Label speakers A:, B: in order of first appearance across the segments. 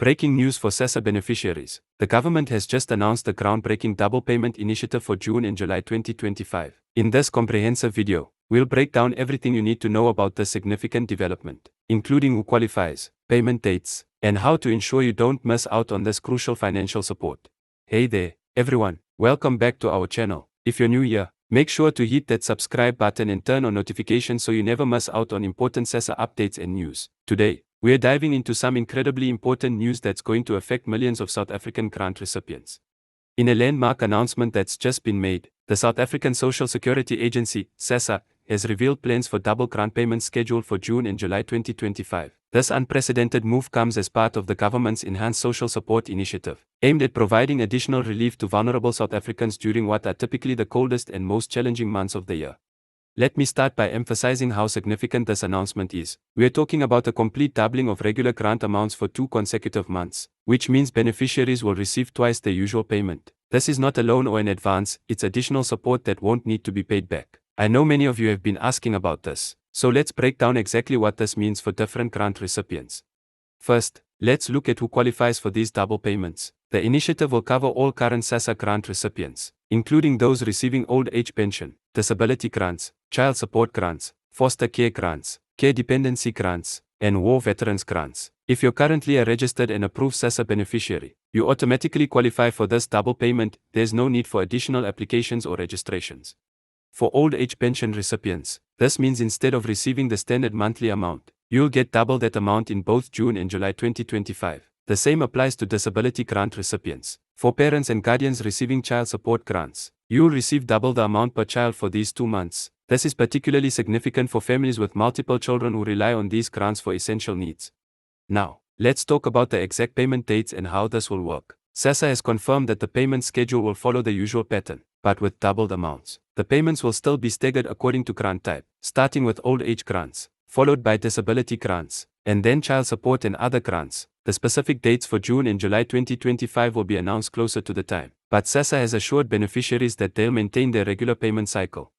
A: Breaking news for Sassa beneficiaries. The government has just announced the groundbreaking double payment initiative for June and July 2025. In this comprehensive video, we'll break down everything you need to know about this significant development, including who qualifies, payment dates, and how to ensure you don't miss out on this crucial financial support. Hey there, everyone, welcome back to our channel. If you're new here, make sure to hit that subscribe button and turn on notifications so you never miss out on important Sassa updates and news. Today, we're diving into some incredibly important news that's going to affect millions of South African grant recipients. In a landmark announcement that's just been made, the South African Social Security Agency, Sassa, has revealed plans for double grant payments scheduled for June and July 2025. This unprecedented move comes as part of the government's Enhanced Social Support Initiative, aimed at providing additional relief to vulnerable South Africans during what are typically the coldest and most challenging months of the year. Let me start by emphasizing how significant this announcement is. We are talking about a complete doubling of regular grant amounts for 2 consecutive months, which means beneficiaries will receive twice their usual payment. This is not a loan or an advance, it's additional support that won't need to be paid back. I know many of you have been asking about this, so let's break down exactly what this means for different grant recipients. First, let's look at who qualifies for these double payments. The initiative will cover all current Sassa grant recipients, including those receiving old age pension, disability grants, child support grants, foster care grants, care dependency grants, and war veterans grants. If you're currently a registered and approved Sassa beneficiary, you automatically qualify for this double payment. There's no need for additional applications or registrations. For old age pension recipients, this means instead of receiving the standard monthly amount, you'll get double that amount in both June and July 2025. The same applies to disability grant recipients. For parents and guardians receiving child support grants, you'll receive double the amount per child for these 2 months. This is particularly significant for families with multiple children who rely on these grants for essential needs. Now, let's talk about the exact payment dates and how this will work. Sassa has confirmed that the payment schedule will follow the usual pattern, but with doubled amounts. The payments will still be staggered according to grant type, starting with old age grants, followed by disability grants, and then child support and other grants. The specific dates for June and July 2025 will be announced closer to the time, but Sassa has assured beneficiaries that they'll maintain their regular payment cycle.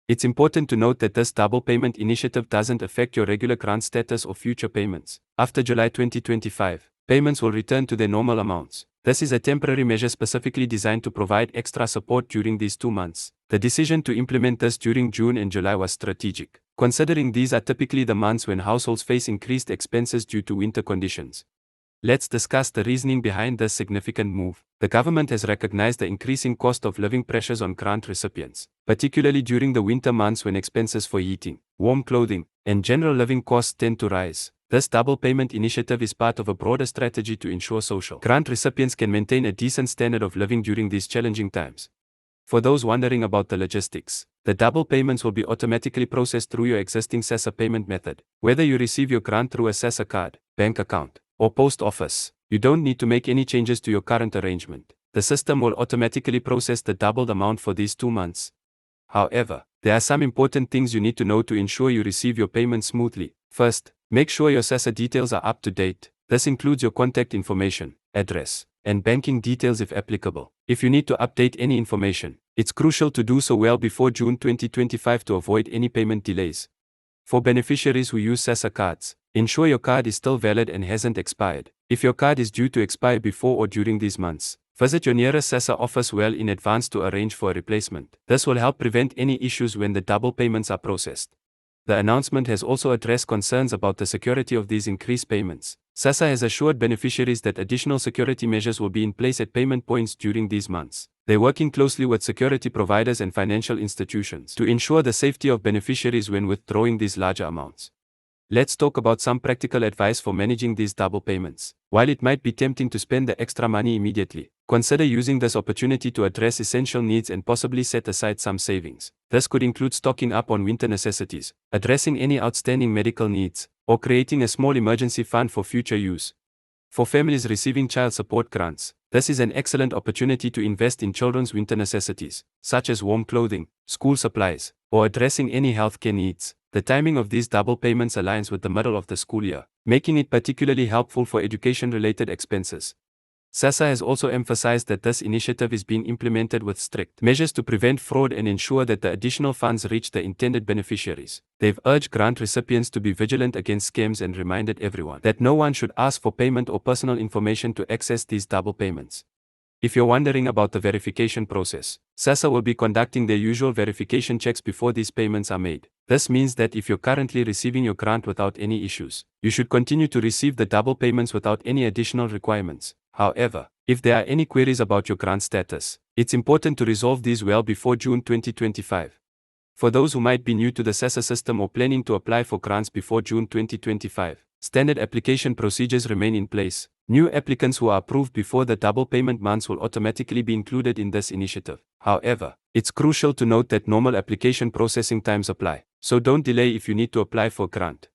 A: It's important to note that this double payment initiative doesn't affect your regular grant status or future payments. After July 2025, payments will return to their normal amounts. This is a temporary measure specifically designed to provide extra support during these 2 months. The decision to implement this during June and July was strategic, considering these are typically the months when households face increased expenses due to winter conditions. Let's discuss the reasoning behind this significant move. The government has recognized the increasing cost of living pressures on grant recipients, particularly during the winter months when expenses for heating, warm clothing, and general living costs tend to rise. This double payment initiative is part of a broader strategy to ensure social grant recipients can maintain a decent standard of living during these challenging times. For those wondering about the logistics, the double payments will be automatically processed through your existing Sassa payment method. Whether you receive your grant through a Sassa card, bank account, or post office, you don't need to make any changes to your current arrangement. The system will automatically process the doubled amount for these 2 months. However, there are some important things you need to know to ensure you receive your payment smoothly. First, make sure your Sassa details are up to date. This includes your contact information, address, and banking details if applicable. If you need to update any information, it's crucial to do so well before June 2025 to avoid any payment delays. For beneficiaries who use Sassa cards, ensure your card is still valid and hasn't expired. If your card is due to expire before or during these months, visit your nearest Sassa office well in advance to arrange for a replacement. This will help prevent any issues when the double payments are processed. The announcement has also addressed concerns about the security of these increased payments. Sassa has assured beneficiaries that additional security measures will be in place at payment points during these months. They're working closely with security providers and financial institutions to ensure the safety of beneficiaries when withdrawing these larger amounts. Let's talk about some practical advice for managing these double payments. While it might be tempting to spend the extra money immediately, consider using this opportunity to address essential needs and possibly set aside some savings. This could include stocking up on winter necessities, addressing any outstanding medical needs, or creating a small emergency fund for future use. For families receiving child support grants, this is an excellent opportunity to invest in children's winter necessities, such as warm clothing, school supplies, or addressing any healthcare needs. The timing of these double payments aligns with the middle of the school year, making it particularly helpful for education-related expenses. Sassa has also emphasized that this initiative is being implemented with strict measures to prevent fraud and ensure that the additional funds reach the intended beneficiaries. They've urged grant recipients to be vigilant against scams and reminded everyone that no one should ask for payment or personal information to access these double payments. If you're wondering about the verification process, Sassa will be conducting their usual verification checks before these payments are made. This means that if you're currently receiving your grant without any issues, you should continue to receive the double payments without any additional requirements. However, if there are any queries about your grant status, it's important to resolve these well before June 2025. For those who might be new to the Sassa system or planning to apply for grants before June 2025, standard application procedures remain in place. New applicants who are approved before the double payment months will automatically be included in this initiative. However, it's crucial to note that normal application processing times apply, so don't delay if you need to apply for a grant.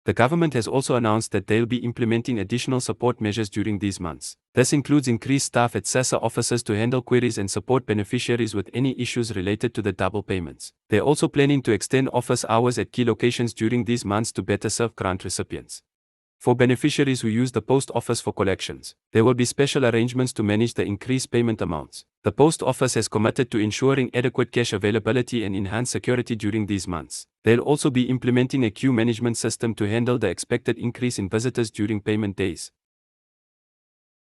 A: The government has also announced that they'll be implementing additional support measures during these months. This includes increased staff at Sassa offices to handle queries and support beneficiaries with any issues related to the double payments. They're also planning to extend office hours at key locations during these months to better serve grant recipients. For beneficiaries who use the post office for collections, there will be special arrangements to manage the increased payment amounts. The post office has committed to ensuring adequate cash availability and enhanced security during these months. They'll also be implementing a queue management system to handle the expected increase in visitors during payment days.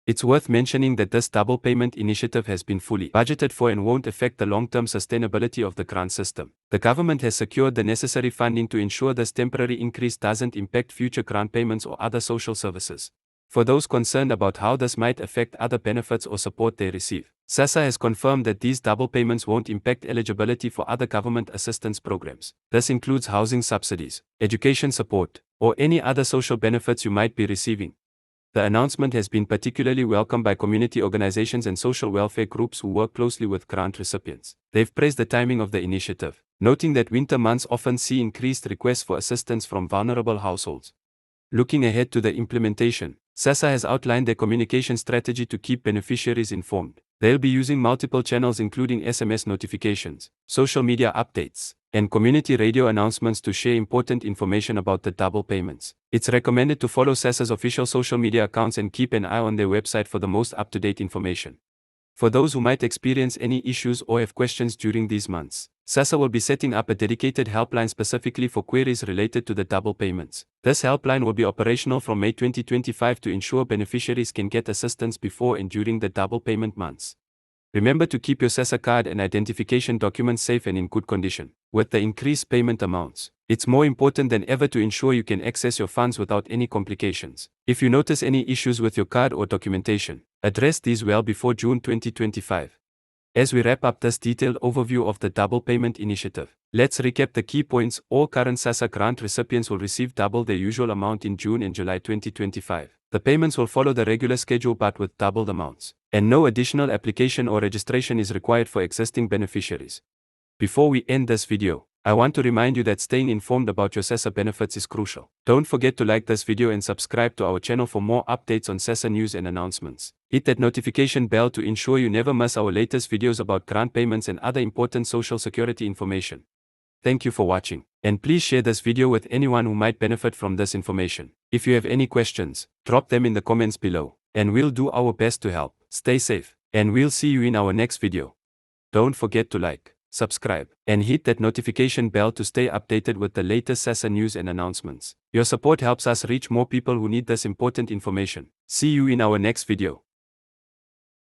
A: It's worth mentioning that this double payment initiative has been fully budgeted for and won't affect the long-term sustainability of the grant system. The government has secured the necessary funding to ensure this temporary increase doesn't impact future grant payments or other social services. For those concerned about how this might affect other benefits or support they receive, Sassa has confirmed that these double payments won't impact eligibility for other government assistance programs. This includes housing subsidies, education support, or any other social benefits you might be receiving. The announcement has been particularly welcomed by community organizations and social welfare groups who work closely with grant recipients. They've praised the timing of the initiative, noting that winter months often see increased requests for assistance from vulnerable households. Looking ahead to the implementation, Sassa has outlined their communication strategy to keep beneficiaries informed. They'll be using multiple channels including SMS notifications, social media updates, and community radio announcements to share important information about the double payments. It's recommended to follow Sassa's official social media accounts and keep an eye on their website for the most up-to-date information. For those who might experience any issues or have questions during these months, Sassa will be setting up a dedicated helpline specifically for queries related to the double payments. This helpline will be operational from May 2025 to ensure beneficiaries can get assistance before and during the double payment months. Remember to keep your Sassa card and identification documents safe and in good condition. With the increased payment amounts, it's more important than ever to ensure you can access your funds without any complications. If you notice any issues with your card or documentation, address these well before June 2025. As we wrap up this detailed overview of the double payment initiative, let's recap the key points. All current Sassa grant recipients will receive double their usual amount in June and July 2025. The payments will follow the regular schedule but with doubled amounts, and no additional application or registration is required for existing beneficiaries. Before we end this video, I want to remind you that staying informed about your Sassa benefits is crucial. Don't forget to like this video and subscribe to our channel for more updates on Sassa news and announcements. Hit that notification bell to ensure you never miss our latest videos about grant payments and other important social security information. Thank you for watching, and please share this video with anyone who might benefit from this information. If you have any questions, drop them in the comments below, and we'll do our best to help. Stay safe, and we'll see you in our next video. Don't forget to like, subscribe, and hit that notification bell to stay updated with the latest Sassa news and announcements. Your support helps us reach more people who need this important information. See you in our next video.